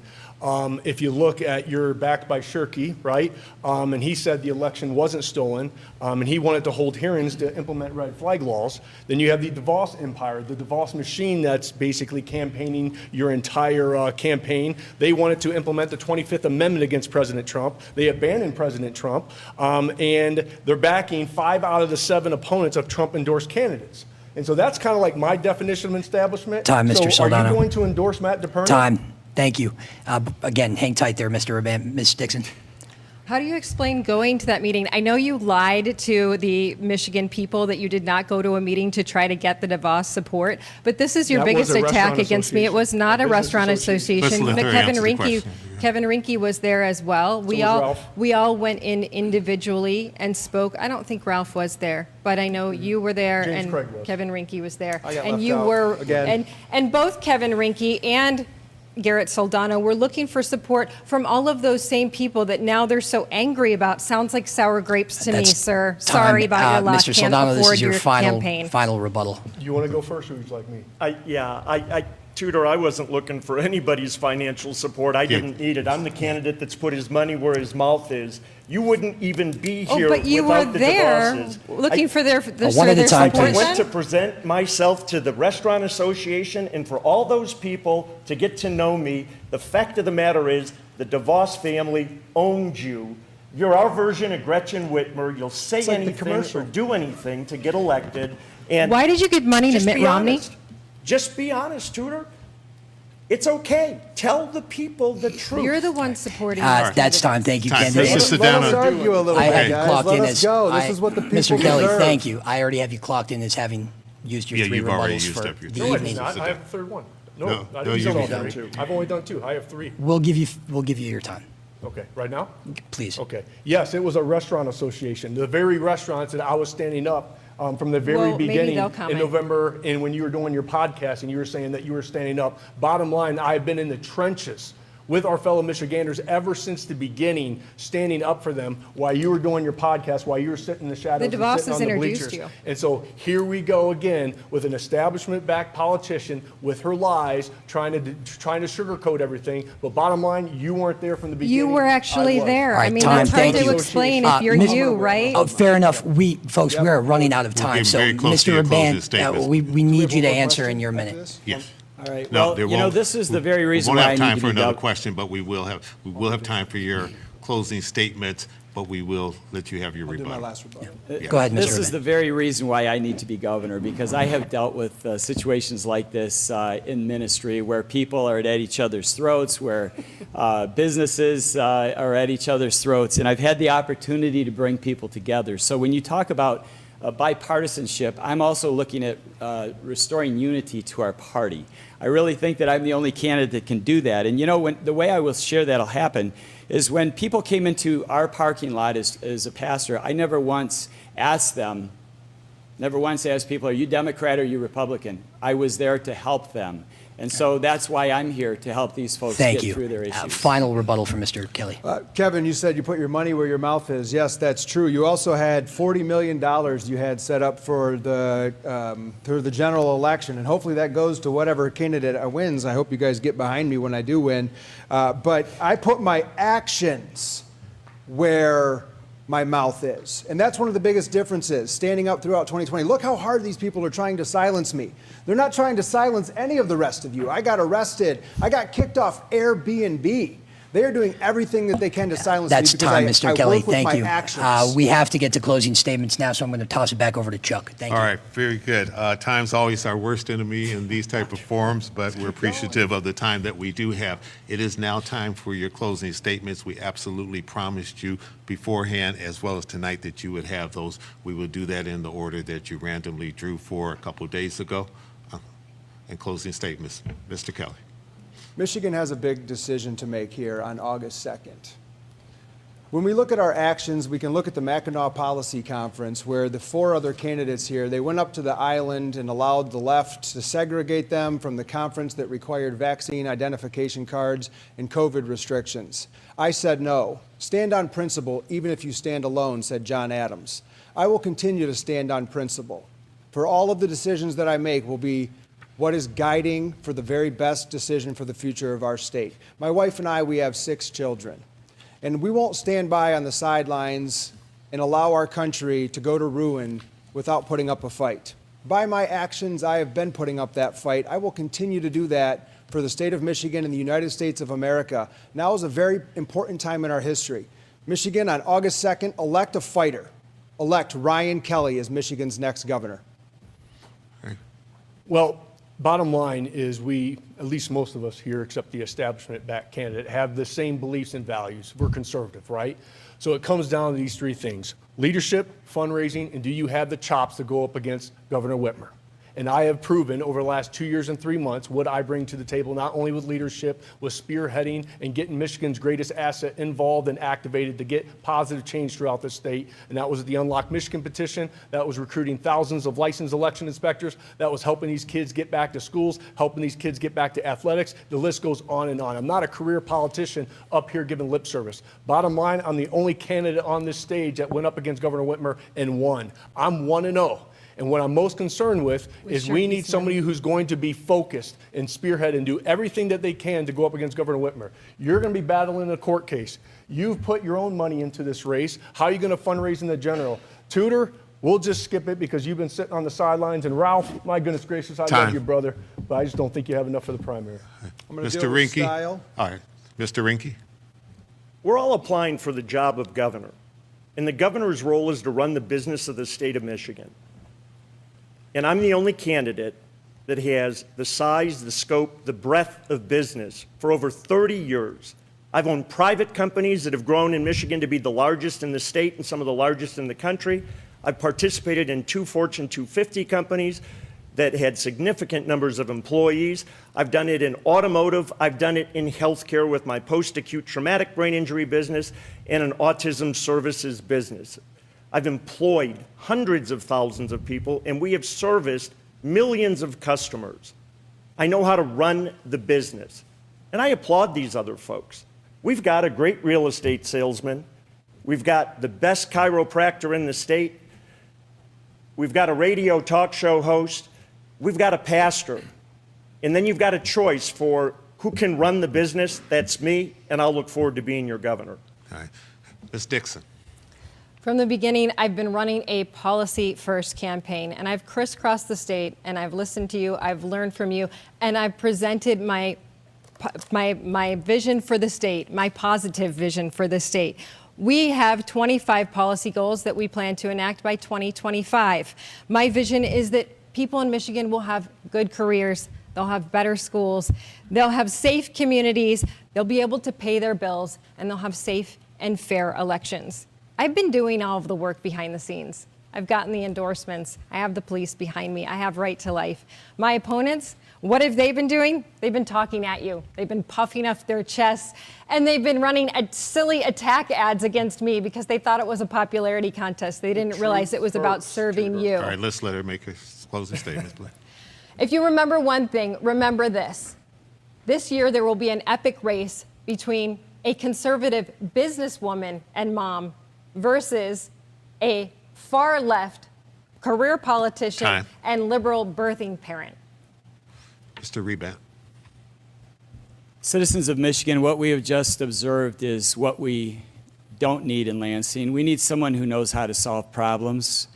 If you look at, you're backed by Shirky, right? And he said the election wasn't stolen, and he wanted to hold hearings to implement red flag laws. Then you have the DeVos empire, the DeVos machine that's basically campaigning your entire campaign. They wanted to implement the 25th Amendment against President Trump. They abandoned President Trump, and they're backing 5 out of the 7 opponents of Trump-endorsed candidates. And so that's kind of like my definition of an establishment. Time, Mr. So Saldana. are you going to endorse Matt DePerno? Time. Thank you. Again, hang tight there, Mr. Raban. Ms. Dixon? How do you explain going to that meeting? I know you lied to the Michigan people that you did not go to a meeting to try to get the DeVos support, but this is your That biggest was a attack restaurant against me. It was not a association. restaurant Business association. association. Let's let her answer the question. Kevin Rinke was there as well. was Ralph. We all went in individually and spoke. I don't think Ralph was there, but I know you were there, James and Craig was. Kevin Rinke was there. I got and left you out were again. and both Kevin Rinke and Garrett Soldano were looking for support from all of those same people that now they're so angry about. Sounds like sour grapes to me, That's sir. time. Sorry about your luck. Mr. Can't Soldano, this afford is your campaign. final rebuttal. You want to go first, or would you like me? Tudor, I wasn't looking for anybody's financial support. I didn't need it. I'm the candidate that's put his money where his mouth is. You wouldn't even be here But you were without the there DeVosses. looking for their one at a time, support I please. went to then? present myself to the Restaurant Association and for all those people to get to know me. The fact of the matter is, the DeVos family owned you. You're our version of Gretchen Whitmer. You'll say like the anything commercial. or do anything to get elected. And Why did you give money to just Mitt be Romney? honest. Just be honest, Tudor. It's okay. Tell the people the truth. You're the one supporting. That's time. Thank you, Time. candidate. Let's just sit Let down us and argue a little I bit, have you guys. clocked Let in us as go. This is what the people Mr. Kelly, deserve. thank you. I already have you clocked in as having used your Yeah, 3 you've already rebuttals used for up your the three. No, I evening. did not. Sit I down. have the third one. No, No, I no, didn't you use all done 3. two. I've only done 2. I have 3. We'll give you your time, Okay, right now? please. Okay. Yes, it was a restaurant association. The very restaurants that I was standing up from the very Well, maybe beginning they'll in comment. November, and when you were doing your podcast and you were saying that you were standing up. Bottom line, I've been in the trenches with our fellow Michiganders ever since the beginning, standing up for them while you were doing your podcast, while you were sitting in the shadows The and DeVosses sitting on the introduced bleachers. you. And so here we go again with an establishment-backed politician with her lies, trying to sugarcoat everything. But bottom line, you weren't there from the beginning. You were I actually was. there. All right, I mean, time. that's hard Thank to you. explain if you're Miss- you, right? Oh, fair enough. We are running out of We're time. getting So, very close to Mr. your closing Raban, statements. we need you to One more answer question in your after minute. this? Yes. All right. No, Well, there you know, won't- this is the very reason we why won't I have need time to for be another gov- question, but we will have time for your closing statements, but we will let you have your I'll do my rebuttal. last rebuttal. Go ahead, Mr. This is Raban. the very reason why I need to be governor, because I have dealt with situations like this in ministry where people are at each other's throats, where businesses are at each other's throats, and I've had the opportunity to bring people together. So when you talk about bipartisanship, I'm also looking at restoring unity to our party. I really think that I'm the only candidate that can do that. And you know, the way I will share that'll happen is when people came into our parking lot as a pastor, I never once asked people, are you Democrat or are you Republican? I was there to help them. And so that's why I'm here, to help these folks Thank get you. through their issues. Final rebuttal from Mr. Kelly. Kevin, you said you put your money where your mouth is. Yes, that's true. You also had $40 million you had set up for the general election, and hopefully that goes to whatever candidate wins. I hope you guys get behind me when I do win. But I put my actions where my mouth is. And that's one of the biggest differences standing up throughout 2020. Look how hard these people are trying to silence me. They're not trying to silence any of the rest of you. I got arrested. I got kicked off Airbnb. They are doing everything that they can to silence That's me because time, I Mr. Kelly. work with Thank my you. actions. We have to get to closing statements now, so I'm going to toss it back over to Chuck. Thank All you. right, very good. Time's always our worst enemy in these type of forums, but we're appreciative of the time that we do have. It is now time for your closing statements. We absolutely promised you beforehand, as well as tonight, that you would have those. We will do that in the order that you randomly drew for a couple of days ago. And closing statements, Mr. Kelly. Michigan has a big decision to make here on August 2nd. When we look at our actions, we can look at the Mackinac Policy Conference where the 4 other candidates here, they went up to the island and allowed the left to segregate them from the conference that required vaccine identification cards and COVID restrictions. I said no. Stand on principle, even if you stand alone, said John Adams. I will continue to stand on principle. For all of the decisions that I make will be what is guiding for the very best decision for the future of our state. My wife and I, we have 6 children. And we won't stand by on the sidelines and allow our country to go to ruin without putting up a fight. By my actions, I have been putting up that fight. I will continue to do that for the state of Michigan and the United States of America. Now is a very important time in our history. Michigan, on August 2nd, elect a fighter. Elect Ryan Kelly as Michigan's next governor. Well, bottom line is we, at least most of us here, except the establishment-backed candidate, have the same beliefs and values. We're conservative, right? So it comes down to these 3 things: leadership, fundraising, and do you have the chops to go up against Governor Whitmer? And I have proven over the last 2 years and 3 months what I bring to the table, not only with leadership, with spearheading and getting Michigan's greatest asset involved and activated to get positive change throughout the state. And that was the Unlock Michigan petition. That was recruiting thousands of licensed election inspectors. That was helping these kids get back to schools, helping these kids get back to athletics. The list goes on and on. I'm not a career politician up here giving lip service. Bottom line, I'm the only candidate on this stage that went up against Governor Whitmer and won. I'm 1-0. And what I'm most concerned with is we need somebody who's going to be focused and spearhead and do everything that they can to go up against Governor Whitmer. You're going to be battling a court case. You've put your own money into this race. How are you going to fundraise in the general? Tudor, we'll just skip it because you've been sitting on the sidelines. And Ralph, my goodness gracious, I love you, brother. But I just don't think you have enough for the primary. Mr. Rinke. All right, Mr. Rinke. We're all applying for the job of governor. And the governor's role is to run the business of the state of Michigan. And I'm the only candidate that has the size, the scope, the breadth of business for over 30 years. I've owned private companies that have grown in Michigan to be the largest in the state and some of the largest in the country. I've participated in 2 Fortune 250 companies that had significant numbers of employees. I've done it in automotive. I've done it in healthcare with my post-acute traumatic brain injury business and an autism services business. I've employed hundreds of thousands of people, and we have serviced millions of customers. I know how to run the business, and I applaud these other folks. We've got a great real estate salesman. We've got the best chiropractor in the state. We've got a radio talk show host. We've got a pastor. And then you've got a choice for who can run the business. That's me, and I'll look forward to being your governor. All right. Ms. Dixon. From the beginning, I've been running a policy-first campaign, and I've crisscrossed the state, and I've listened to you, I've learned from you, and I've presented my vision for the state, my positive vision for the state. We have 25 policy goals that we plan to enact by 2025. My vision is that people in Michigan will have good careers, they'll have better schools, they'll have safe communities, they'll be able to pay their bills, and they'll have safe and fair elections. I've been doing all of the work behind the scenes. I've gotten the endorsements. I have the police behind me. I have Right to Life. My opponents, what have they been doing? They've been talking at you. They've been puffing up their chests, and they've been running silly attack ads against me because they thought it was a popularity contest. They didn't realize it was about serving you. All right, let's let her make a closing statement, please. If you remember one thing, remember this. This year, there will be an epic race between a conservative businesswoman and mom versus a far-left career politician and liberal birthing parent. Mr. Rebat. Citizens of Michigan, what we have just observed is what we don't need in Lansing. We need someone who knows how to solve problems.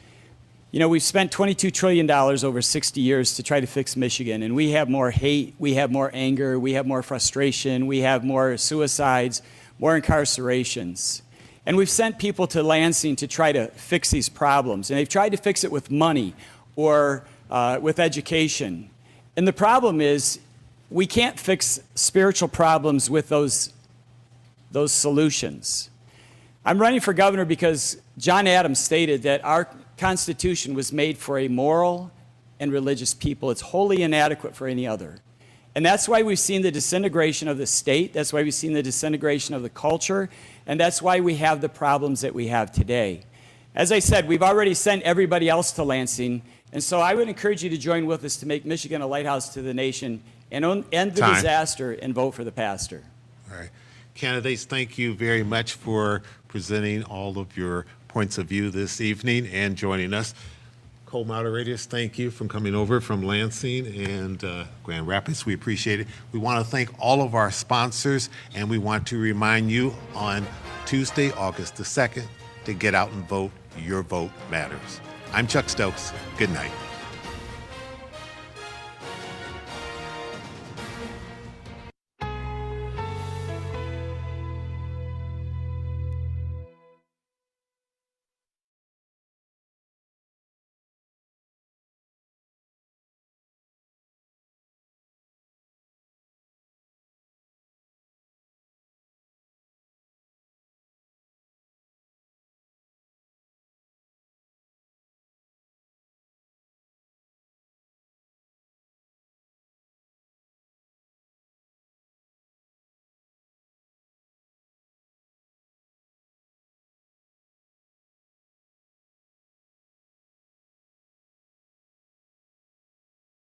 You know, we've spent $22 trillion over 60 years to try to fix Michigan, and we have more hate, we have more anger, we have more frustration, we have more suicides, more incarcerations. And we've sent people to Lansing to try to fix these problems, and they've tried to fix it with money or with education. And the problem is, we can't fix spiritual problems with those solutions. I'm running for governor because John Adams stated that our Constitution was made for a moral and religious people. It's wholly inadequate for any other. And that's why we've seen the disintegration of the state. That's why we've seen the disintegration of the culture. And that's why we have the problems that we have today. As I said, we've already sent everybody else to Lansing. And so I would encourage you to join with us to make Michigan a lighthouse to the nation and end the disaster and vote for the pastor. All right. Candidates, thank you very much for presenting all of your points of view this evening and joining us. Co-moderators, thank you for coming over from Lansing and Grand Rapids. We appreciate it. We want to thank all of our sponsors, and we want to remind you on Tuesday, August the 2nd, to get out and vote. Your vote matters. I'm Chuck Stokes. Good night.